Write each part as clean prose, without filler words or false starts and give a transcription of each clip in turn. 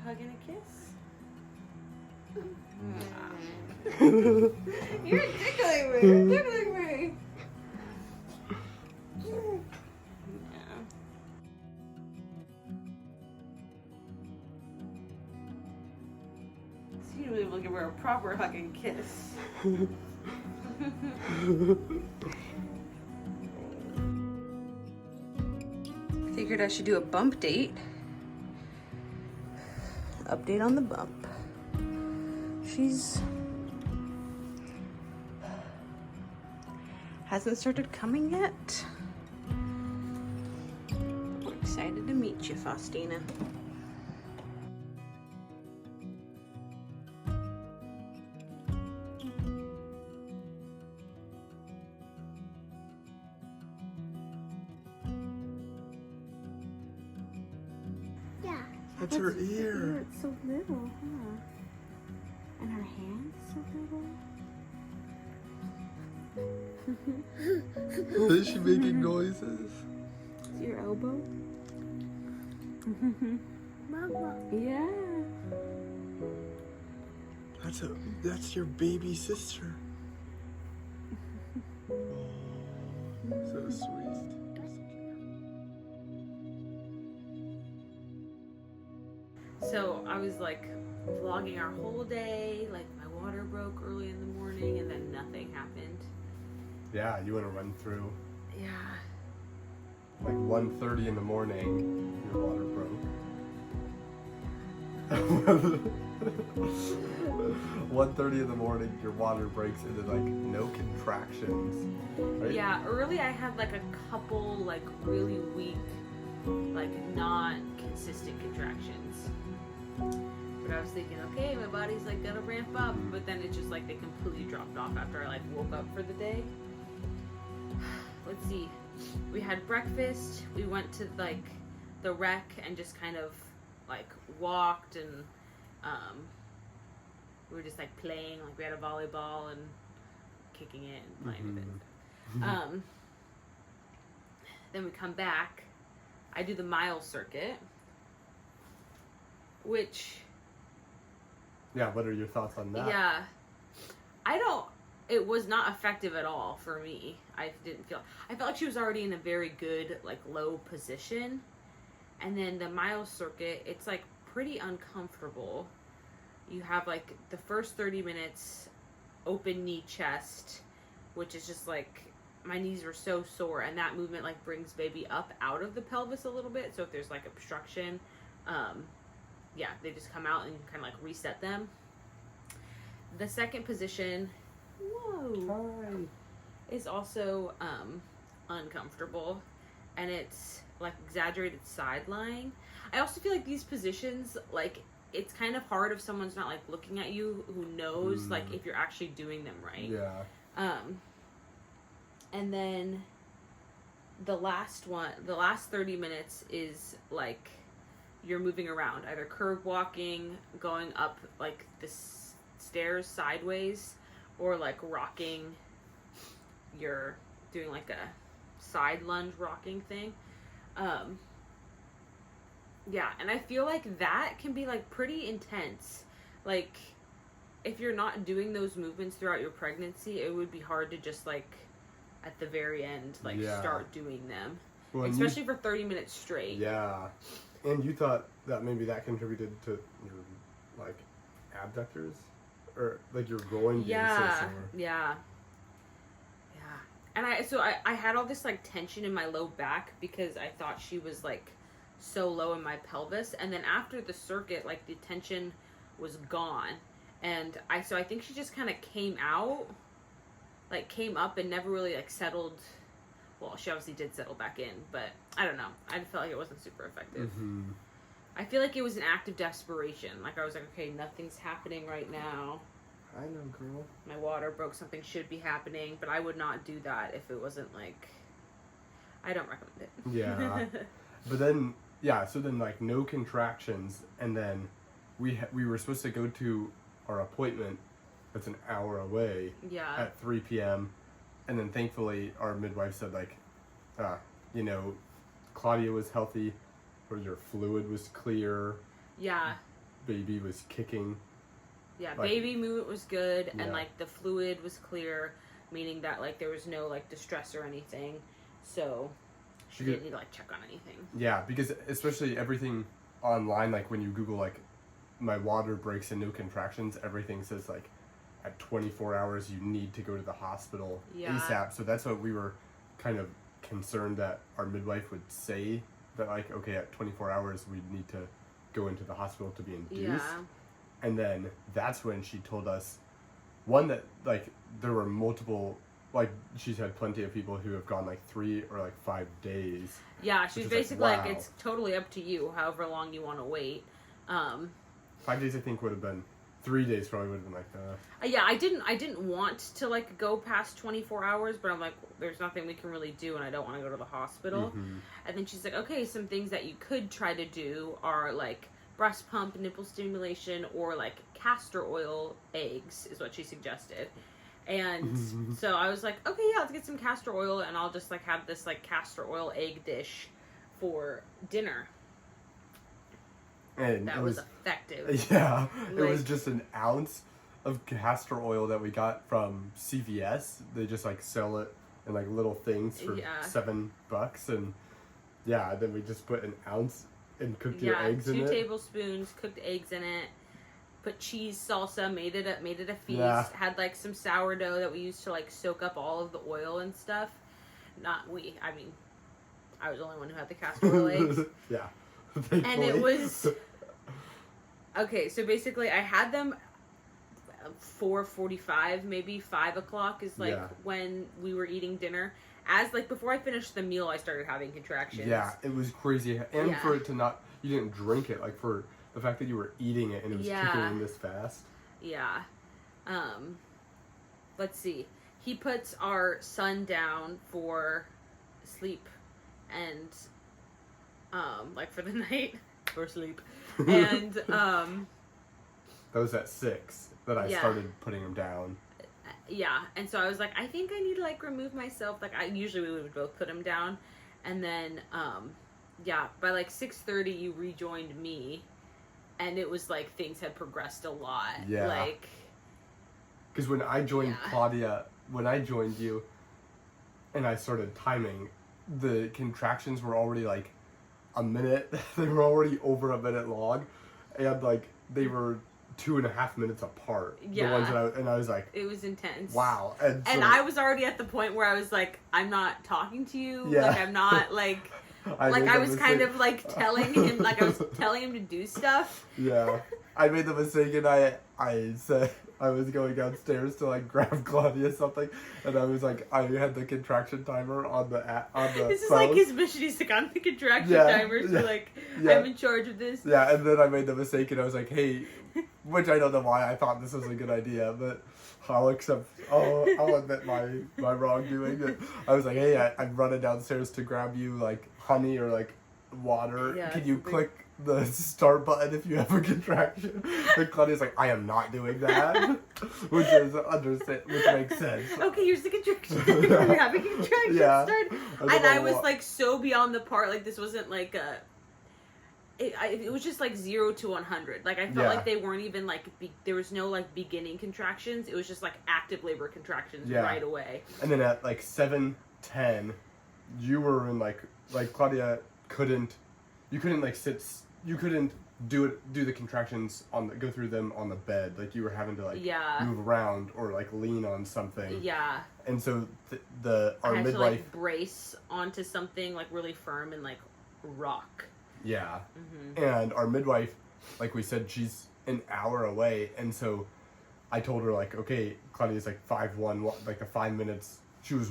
hug and a kiss? You're tickling me. You're tickling me. Yeah. So you really looking for a proper hug and kiss. Figured I should do a bump date. Update on the bump. She's hasn't started coming yet. We're excited to meet you, Faustina. Yeah. That's her ear. It's so little, huh? And her hand's so little. Is she making noises? Is your elbow? Mama. Yeah. That's your baby sister. Oh, so sweet. So I was like vlogging our whole day, like my water broke early in the morning and then nothing happened. Yeah, you want to run through. Yeah. Like 1:30 in the morning, your water broke. 1:30 in the morning, your water breaks into like no contractions. Right? Yeah, early I had like a couple like really weak, like not consistent contractions. But I was thinking, okay, my body's like gonna ramp up, but then it just like they completely dropped off after I like woke up for the day. Let's see. We had breakfast. We went to like the rec and just kind of like walked and we were just like playing. Like we had a volleyball and kicking it and playing with it. Then we come back. I do the mile circuit, which Yeah, what are your thoughts on that? yeah, it was not effective at all for me. I felt like she was already in a very good like low position, and then the mile circuit, it's like pretty uncomfortable. You have like the first 30 minutes open knee chest, which is just like my knees were so sore, and that movement like brings baby up out of the pelvis a little bit. So if there's like obstruction, yeah, they just come out and you can kind of like reset them. The second position, is also uncomfortable, and it's like exaggerated side lying. I also feel like these positions, like it's kind of hard if someone's not like looking at you who knows like if you're actually doing them right. Yeah. And then the last 30 minutes is like you're moving around, either curve walking, going up like the stairs sideways, or like rocking. You're doing like a side lunge rocking thing. Yeah, and I feel like that can be like pretty intense. Like if you're not doing those movements throughout your pregnancy, it would be hard to just like at the very end like start doing them. Well, especially for 30 minutes straight. Yeah. And you thought that maybe that contributed to your like abductors or like your groin being so sore. Yeah. And I had all this like tension in my low back because I thought she was like so low in my pelvis, and then after the circuit like the tension was gone, and I think she just kind of came up and never really like settled. Well, she obviously did settle back in, but I don't know. I felt like it wasn't super effective. I feel like it was an act of desperation. Like I was like, okay, nothing's happening right now. I know, girl. My water broke, something should be happening, but I would not do that if it wasn't like, I don't recommend it. Yeah. But then, so then like no contractions, and then we were supposed to go to our appointment that's an hour away at 3 p.m. And then thankfully our midwife said like, Claudia was healthy, or your fluid was clear. Yeah. baby was kicking. Yeah, baby movement was good, and Yeah. like the fluid was clear, meaning that like there was no like distress or anything, so she didn't need to like check on anything. Yeah, because especially everything online, like when you Google like my water breaks and no contractions, everything says like at 24 hours you need to go to the hospital ASAP. So that's what we were kind of concerned that our midwife would say, that like, okay, at 24 hours we need to go into the hospital to be induced. Yeah. And then that's when she told us, one, that like there were multiple, like she's had plenty of people who have gone like 3 or like 5 days. Yeah, she's basically like, wow. like, it's totally up to you, however long you want to wait. 5 days I think would have been, 3 days probably would have been like, Yeah, I didn't want to like go past 24 hours, but I'm like, there's nothing we can really do, and I don't want to go to the hospital. Mm-hmm. And then she's like, okay, some things that you could try to do are like breast pump, nipple stimulation, or like castor oil eggs is what she suggested. And so I was like, okay, yeah, let's get some castor oil, and I'll just like have this like castor oil egg dish for dinner. And that was effective. Yeah, it was just an ounce of castor oil that we got from CVS. They just like sell it in like little things for $7, and yeah, then we just put an ounce and cooked your eggs in it. 2 tablespoons, cooked eggs in it. Put cheese salsa, made it a feast. Yeah. Had like some sourdough that we used to like soak up all of the oil and stuff. I mean, I was the only one who had the castor oil eggs. Yeah. And it was okay. So basically, I had them 4:45, maybe 5 o'clock is like when we were eating dinner. As like before I finished the meal, I started having contractions. Yeah, it was crazy, and for it to not, you didn't drink it, like for the fact that you were eating it and it was kicking in this fast. Yeah. Let's see. He puts our son down for sleep and like for the night for sleep. And that was at 6 that I started putting him down. Yeah, and so I was like, I think I need to like remove myself. Like we would both put him down, and then by like 6:30 you rejoined me. And it was like things had progressed a lot. Yeah. Like, because when I joined Claudia, when I joined you, and I started timing, the contractions were already like a minute. They were already over a minute long, and like they were 2.5 minutes apart. Yeah. The ones that I was like, it was intense. Wow. And I was already at the point where I was like, I'm not talking to you. Yeah. Like I'm not like. I was kind of like telling him, like I was telling him to do stuff. Yeah, I made the mistake, and I said I was going downstairs to like grab Claudia something, and I was like, I had the contraction timer on the This is phone. like his mission. He's like on the contraction timer, so like I'm in charge of this. Yeah, and then I made the mistake, and I was like, hey, which I don't know why I thought this was a good idea, but I'll admit my wrongdoing. I was like, hey, I'm running downstairs to grab you like honey or like water. Yeah, Can you click the start button if you have a contraction? And Claudia's like, I am not doing that, which makes sense. Okay, here's the contraction. We're having a contraction start. And I was like so beyond the part. Like this wasn't like a. It was just like 0 to 100. Like I felt like they weren't even like there was no like beginning contractions. It was just like active labor contractions right away. And then at like 7:10, you were in like Claudia couldn't like sit. You couldn't do the contractions go through them on the bed. Like you were having to like move around or like lean on something. Yeah. And so our I had midwife to like brace onto something like really firm and like rock. Yeah. Mm-hmm. And our midwife, like we said, she's an hour away. And so I told her, like, okay, Claudia's like 5:1, like the 5 minutes. She was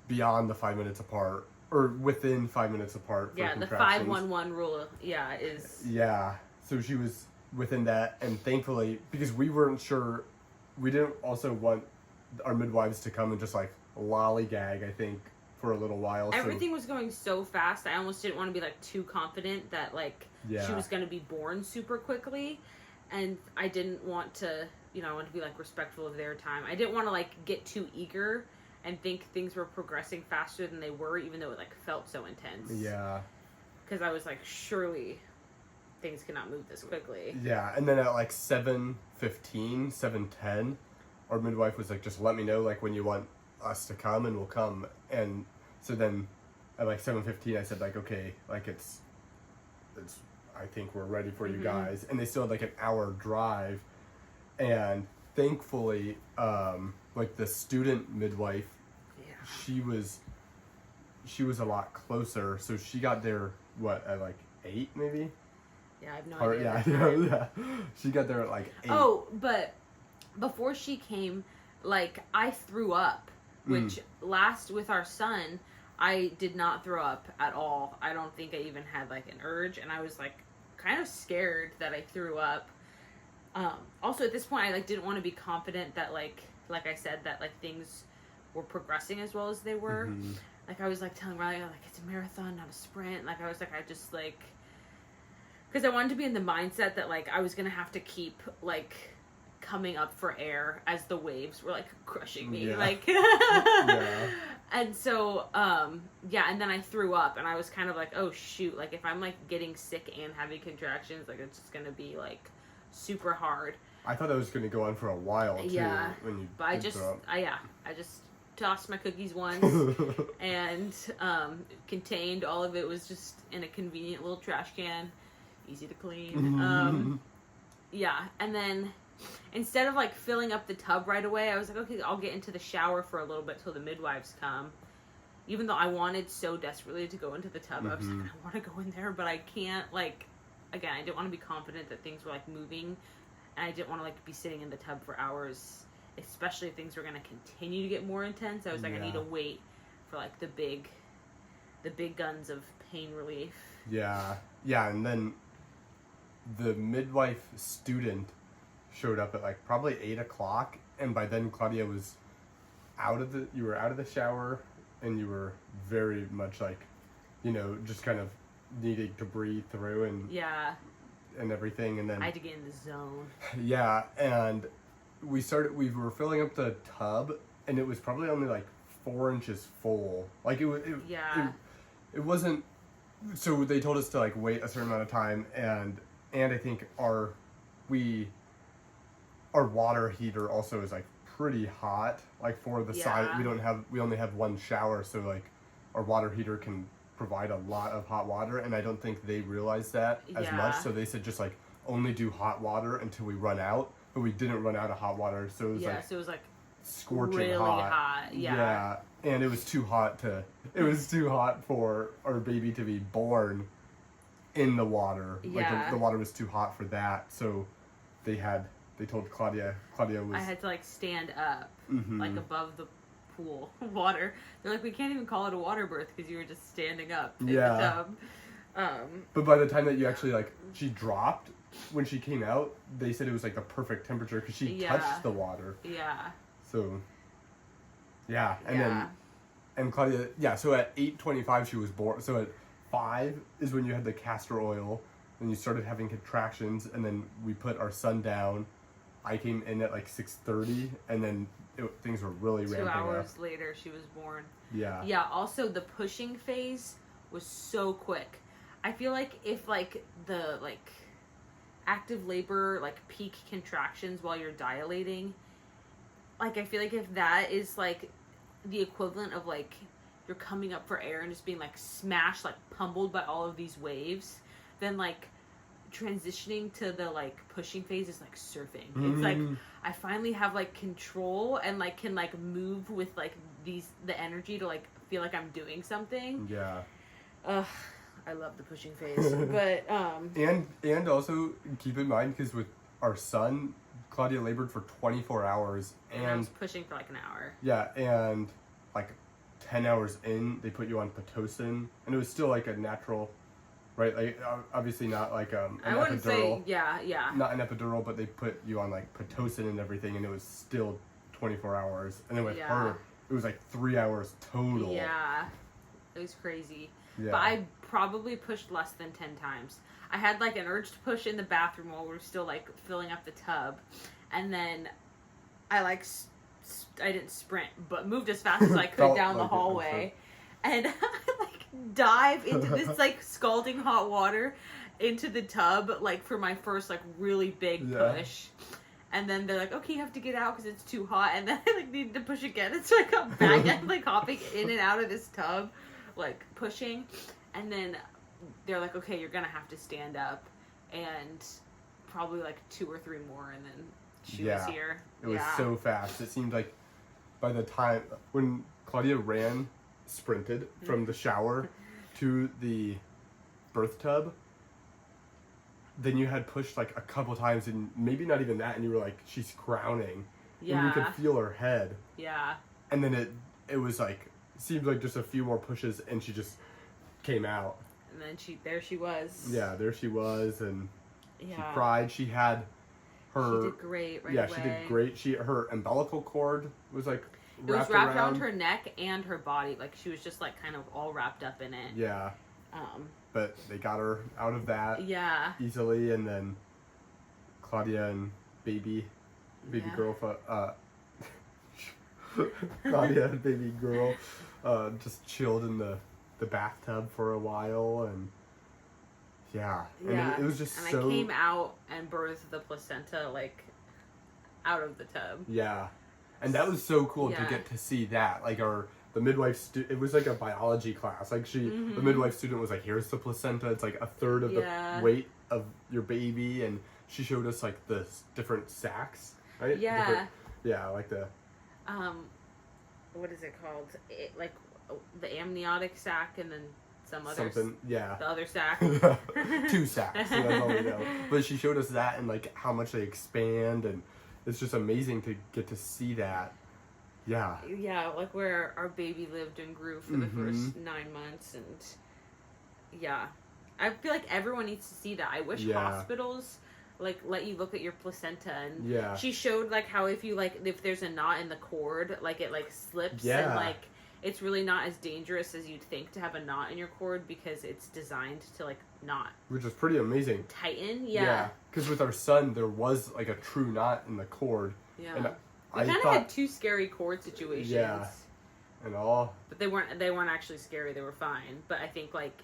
beyond the 5 minutes apart, or within 5 minutes apart. Yeah, the 5-1-1 rule, is. Yeah. So she was within that. And thankfully, because we weren't sure, we didn't also want our midwives to come and just like lollygag, I think, for a little while. Everything was going so fast. I almost didn't want to be like too confident that like she was going to be born super quickly, and I didn't want to, I wanted to be like respectful of their time. I didn't want to like get too eager and think things were progressing faster than they were, even though it like felt so intense. Yeah. Because I was like, surely things cannot move this quickly. Yeah, and then at like 7:15, 7:10, our midwife was like, just let me know like when you want us to come and we'll come. And so then at like 7:15 I said like, okay, like it's I think we're ready for you guys. And they still had like an hour drive, and thankfully like the student midwife, she was a lot closer, so she got there at like 8 maybe. Yeah, I have no idea. Yeah. She got there at like 8. Oh, but before she came, like, I threw up, which last with our son, I did not throw up at all. I don't think I even had like an urge, and I was like kind of scared that I threw up. Also at this point, I like didn't want to be confident that like I said, that like things were progressing as well as they were. Like I was like telling Riley, like, it's a marathon, not a sprint. Like I was like, I just like, because I wanted to be in the mindset that like I was gonna have to keep like coming up for air as the waves were like crushing me. Like and so and then I threw up, and I was kind of like, oh shoot, like if I'm like getting sick and having contractions, like it's just gonna be like super hard. I thought that was gonna go on for a while too. Yeah, when you but I just tossed my cookies once and contained all of it. Was just in a convenient little trash can, easy to clean. And then instead of like filling up the tub right away, I was like, okay, I'll get into the shower for a little bit till the midwives come. Even though I wanted so desperately to go into the tub, I was like, I want to go in there, but I can't. Like, again, I didn't want to be confident that things were like moving, and I didn't want to like be sitting in the tub for hours, especially if things were going to continue to get more intense. I was like, I need to wait for like the big guns of pain relief. Yeah, and then the midwife student showed up at like probably 8 o'clock, and by then Claudia was you were out of the shower, and you were very much like, you know, just kind of needing to breathe through and everything, and then I had to get in the zone. Yeah, and we were filling up the tub, and it was probably only like 4 inches full. Like it wasn't. So they told us to like wait a certain amount of time, and I think our water heater also is like pretty hot. Like for the size, we only have one shower, so like our water heater can provide a lot of hot water, and I don't think they realized that as much. So they said just like only do hot water until we run out, but we didn't run out of hot water, so it was like scorching really hot. Yeah, and it was too hot for our baby to be born in the water. Like the water was too hot for that, so they told Claudia was, I had to like stand up like above the pool water. They're like, we can't even call it a water birth because you were just standing up in the tub. But by the time that you actually like she dropped, when she came out, they said it was like the perfect temperature because she touched the water. So and Claudia, so at 8:25 she was born. So at 5 is when you had the castor oil, and you started having contractions, and then we put our son down. I came in at like 6:30, and then things were really ramping up. 2 hours later, she was born. Yeah. Also, the pushing phase was so quick. I feel like if like the like active labor, like peak contractions while you're dilating, like I feel like if that is like the equivalent of like you're coming up for air and just being like smashed, like pummeled by all of these waves, then like transitioning to the like pushing phase is like surfing. It's like I finally have like control and like can like move with like the energy to like feel like I'm doing something. I love the pushing phase. But and also keep in mind, because with our son, Claudia labored for 24 hours and I was pushing for like an hour. Yeah, and like 10 hours in, they put you on Pitocin, and it was still like a natural, right? Like obviously not like an I wouldn't epidural. Say not an epidural, but they put you on like Pitocin and everything, and it was still 24 hours. And then with her, it was like 3 hours total. Yeah, it was crazy. But I probably pushed less than 10 times. I had like an urge to push in the bathroom while we were still like filling up the tub, and then I like I didn't sprint, but moved as fast as I could down the hallway, and I like dive into this like scalding hot water, into the tub, like, for my first, like, really big push. And then they're like, okay, you have to get out because it's too hot. And then I, like, needed to push again. And so I got back and, like, hopping in and out of this tub, like, pushing. And then they're like, okay, you're going to have to stand up. And probably, like, 2 or 3 more. And then she was here. It was so fast. It seemed like by the time, when Claudia sprinted from the shower to the birth tub, then you had pushed like a couple times and maybe not even that, and you were like, she's crowning. Yeah. And you could feel her head. Yeah. And then it was like, seemed like just a few more pushes and she just came out. And then there she was. Yeah, there she was, and she cried. She had her... She did great right away. Yeah, she did great. Her umbilical cord was like wrapped around her neck and her body. Like, she was just like kind of all wrapped up in it. Yeah. But they got her out of that easily, and then Claudia and baby girl, Claudia and baby girl, just chilled in the bathtub for a while, and and it was just so. And I came out and birthed the placenta like out of the tub. Yeah, and that was so cool to get to see that, like the midwife it was like a biology class. Like the midwife student was like, here's the placenta. It's like a third of the weight of your baby. And she showed us like the different sacs, right? Yeah. Like the... what is it called? Like the amniotic sac and then some other... Something, yeah. The other sac. 2 sacs, so that's all we know. But she showed us that and like how much they expand, and it's just amazing to get to see that. Yeah. Yeah, like where our baby lived and grew for the first 9 months, and I feel like everyone needs to see that. I wish hospitals like let you look at your placenta, and she showed like how if there's a knot in the cord, like it like slips, and like it's really not as dangerous as you'd think to have a knot in your cord because it's designed to like not, which is pretty amazing. Tighten, because with our son there was like a true knot in the cord. And we kind of had 2 scary cord situations. Yeah, and all. But they weren't actually scary. They were fine. But I think like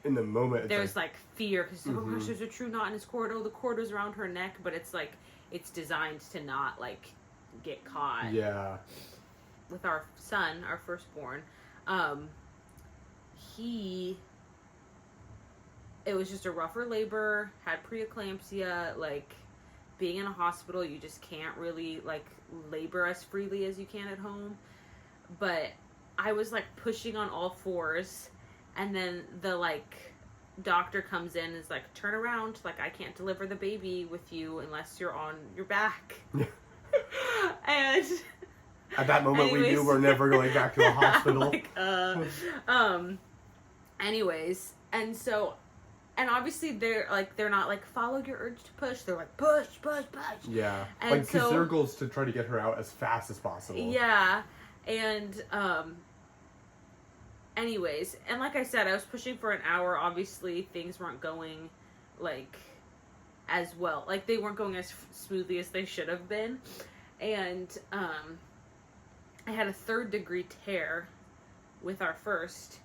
in the moment, there's like fear because oh gosh, there's a true knot in his cord. Oh, the cord was around her neck, but it's like it's designed to not like get caught. Yeah. With our son, our firstborn, it was just a rougher labor. Had preeclampsia, like. Being in a hospital, you just can't really, like, labor as freely as you can at home. But I was, like, pushing on all 4s. And then the, like, doctor comes in and is like, turn around. Like, I can't deliver the baby with you unless you're on your back. And... At that moment, we knew we're never going back to a hospital. Anyways, and so... And obviously they're not like follow your urge to push. They're like push. Yeah, and like because their goal is to try to get her out as fast as possible. Yeah, and anyways, and like I said, I was pushing for an hour. Obviously, things weren't going like as well. Like they weren't going as smoothly as they should have been, and I had a 3rd-degree tear with our first.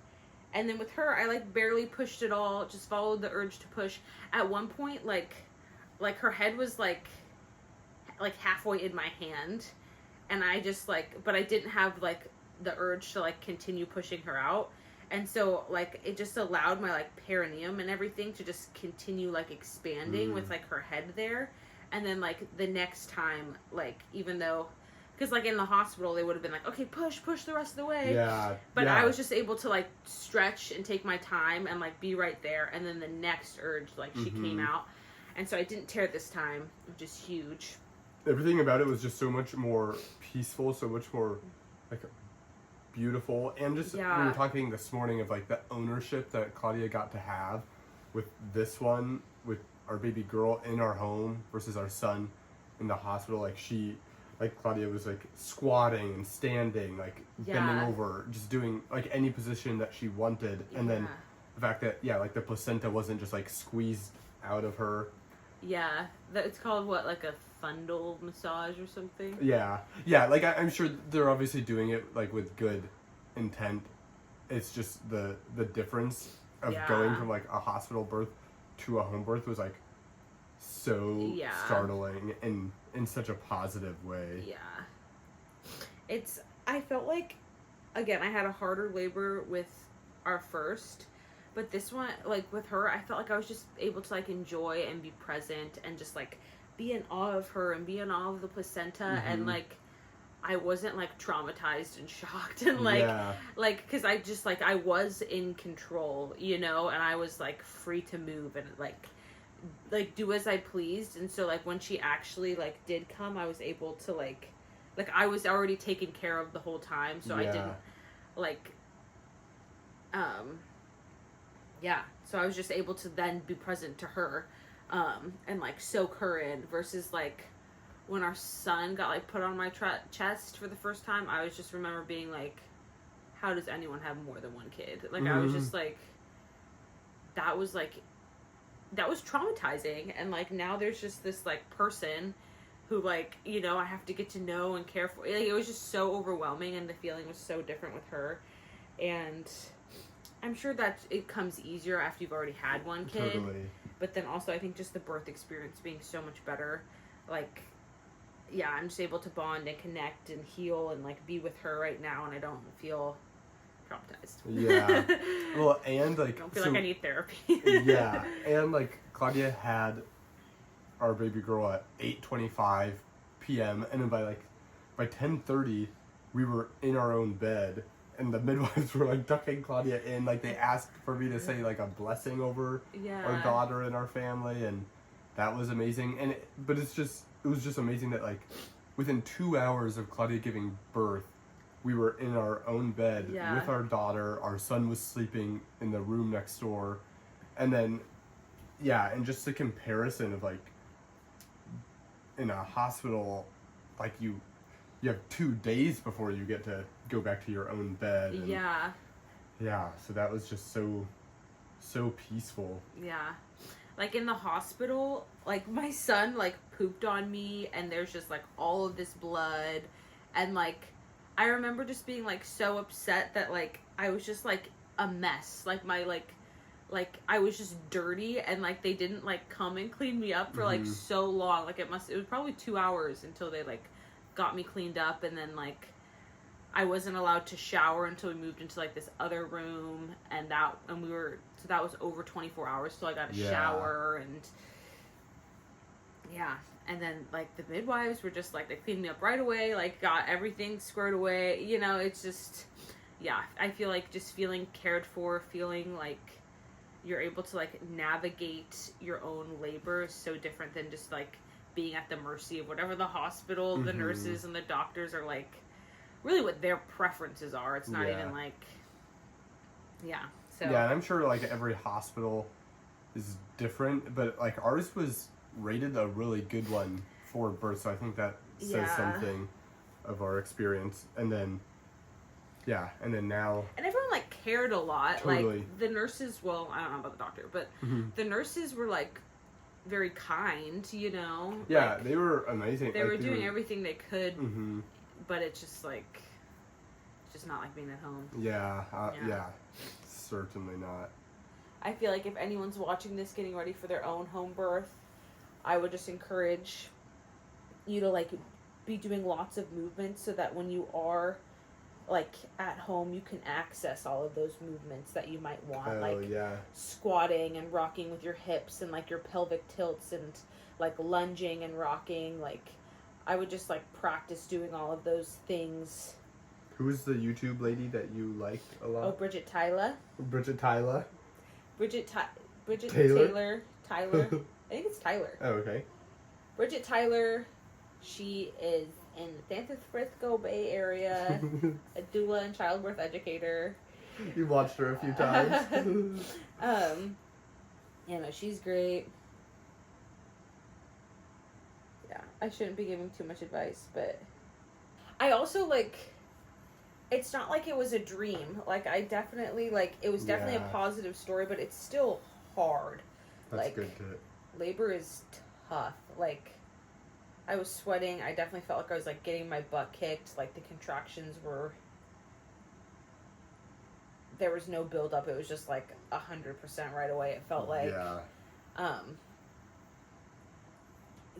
And then with her, I, like, barely pushed at all, just followed the urge to push. At one point, like her head was, like halfway in my hand. And I just, like, but I didn't have, like, the urge to, like, continue pushing her out. And so, like, it just allowed my, like, perineum and everything to just continue, like, expanding with, like, her head there. And then, like, the next time, like, even though... Because, like, in the hospital, they would have been like, okay, push the rest of the way. Yeah. But I was just able to, like, stretch and take my time and, like, be right there. And then the next urge, like, she came out. And so I didn't tear this time, which is huge. Everything about it was just so much more peaceful, so much more, like, beautiful. And just, we were talking this morning of, like, the ownership that Claudia got to have with this one, with our baby girl in our home versus our son in the hospital. Like Claudia was like squatting and standing, like bending over, just doing like any position that she wanted. And then the fact that, like the placenta wasn't just like squeezed out of her. Yeah. It's called what, like a fundal massage or something? Yeah. Like I'm sure they're obviously doing it like with good intent. It's just the difference of going from like a hospital birth to a home birth was like so Yeah. startling and in such a positive way. Yeah. I felt like, again, I had a harder labor with our first, but this one, like with her, I felt like I was just able to like enjoy and be present and just like be in awe of her and be in awe of the placenta, and like I wasn't like traumatized and shocked and like because I just like I was in control, you know, and I was like free to move and like do as I pleased. And so like when she actually like did come, I was able to like I was already taken care of the whole time, so I didn't like so I was just able to then be present to her and like soak her in, versus like when our son got like put on my chest for the first time, I was just remember being like, how does anyone have more than one kid? Like I was just like, that was traumatizing. And like now there's just this like person who like, you know, I have to get to know and care for. Like, it was just so overwhelming, and the feeling was so different with her. And I'm sure that it comes easier after you've already had one kid. Totally. But then also I think just the birth experience being so much better, like, yeah, I'm just able to bond and connect and heal and like be with her right now, and I don't feel traumatized. Yeah. Well, and like, I don't feel like I need therapy. Yeah, and like Claudia had our baby girl at 8:25 p.m. and then by 10:30 we were in our own bed, and the midwives were like tucking Claudia in, like they asked for me to say like a blessing over our daughter and our family, and that was amazing. And it was just amazing that like within 2 hours of Claudia giving birth, we were in our own bed with our daughter. Our son was sleeping in the room next door. And then, and just the comparison of like in a hospital, like you have 2 days before you get to go back to your own bed. And so that was just so peaceful. Yeah. Like in the hospital, like my son like pooped on me, and there's just like all of this blood, and like I remember just being like so upset that like I was just like a mess, like my like I was just dirty, and like they didn't like come and clean me up for like so long. Like it was probably 2 hours until they like got me cleaned up, and then like I wasn't allowed to shower until we moved into like this other room, and that was over 24 hours till I got a shower. And and then like the midwives were just like, they cleaned me up right away, like got everything squared away, you know. It's just I feel like just feeling cared for, feeling like you're able to like navigate your own labor is so different than just like being at the mercy of whatever the hospital, the nurses and the doctors are like, really what their preferences are. It's not even like, so. Yeah, and I'm sure like every hospital is different, but like ours was rated a really good one for birth, so I think that says something of our experience. And then now. And everyone like cared a lot. Totally. Like the nurses, well, I don't know about the doctor, but the nurses were like very kind, you know. Yeah, like, they were amazing. They were doing everything they could. But it's just like, it's just not like being at home. Yeah, certainly not. I feel like if anyone's watching this getting ready for their own home birth, I would just encourage you to like be doing lots of movements, so that when you are like at home, you can access all of those movements that you might want, squatting and rocking with your hips and like your pelvic tilts, and like lunging and rocking. Like I would just like practice doing all of those things. Who's the YouTube lady that you liked a lot? Oh, Bridget Tyler. Bridget Taylor. Tyler. I think it's Tyler. Oh, okay. Bridget Tyler. She is in the San Francisco Bay Area, a doula and childbirth educator. You watched her a few times. She's great. Yeah, I shouldn't be giving too much advice, but I also like, it's not like it was a dream. Like I definitely like, it was definitely a positive story, but it's still hard. That's like, good to... Labor is tough. Like, I was sweating. I definitely felt like I was like getting my butt kicked. Like the contractions were, there was no build up. It was just like 100% right away. It felt like,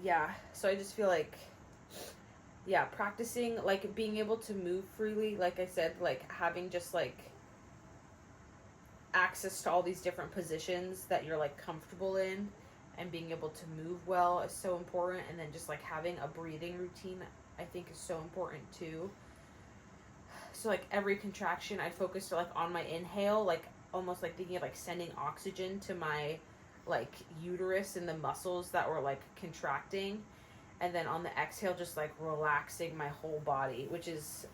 Yeah, so I just feel like, yeah, practicing, like, being able to move freely, like I said, like, having just, like, access to all these different positions that you're, like, comfortable in, and being able to move well is so important, and then just, like, having a breathing routine, I think, is so important, too. So, like, every contraction, I focused, like, on my inhale, like, almost, like, thinking of, like, sending oxygen to my, like, uterus and the muscles that were, like, contracting. And then on the exhale, just, like, relaxing my whole body, which is,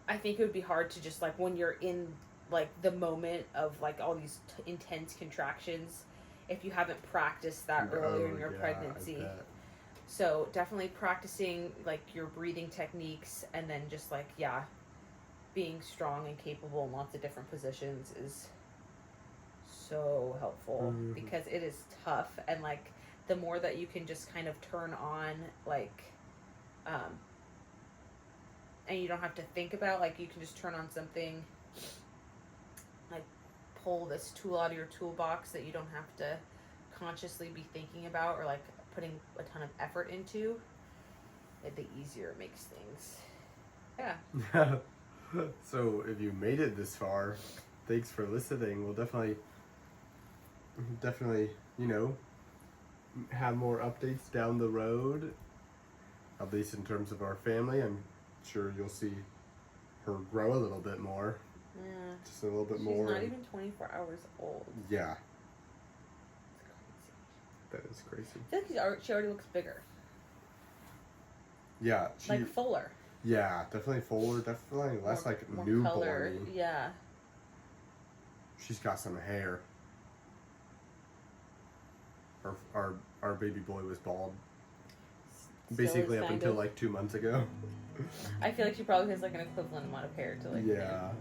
I think it would be hard to just, like, when you're in, like, the moment of, like, all these intense contractions, if you haven't practiced that earlier in your pregnancy. So definitely practicing, like, your breathing techniques, and then just, like, yeah, being strong and capable in lots of different positions is so helpful, because it is tough, and, like, the more that you can just kind of turn on, like, and you don't have to think about, like, you can just turn on something, like, pull this tool out of your toolbox that you don't have to consciously be thinking about, or, like, putting a ton of effort into, the easier it makes things. Yeah. So if you made it this far, thanks for listening. We'll definitely, you know, have more updates down the road, at least in terms of our family. I'm sure you'll see her grow a little bit more. Yeah. Just a little bit more. She's not even 24 hours old. Yeah. That is crazy. I feel like she already looks bigger. Yeah. Like fuller. Yeah, definitely fuller. Definitely less more, like more newborn-y. color. Yeah. She's got some hair. Our baby boy was bald. Basically up until like 2 months ago. I feel like she probably has like an equivalent amount of hair to like. Yeah.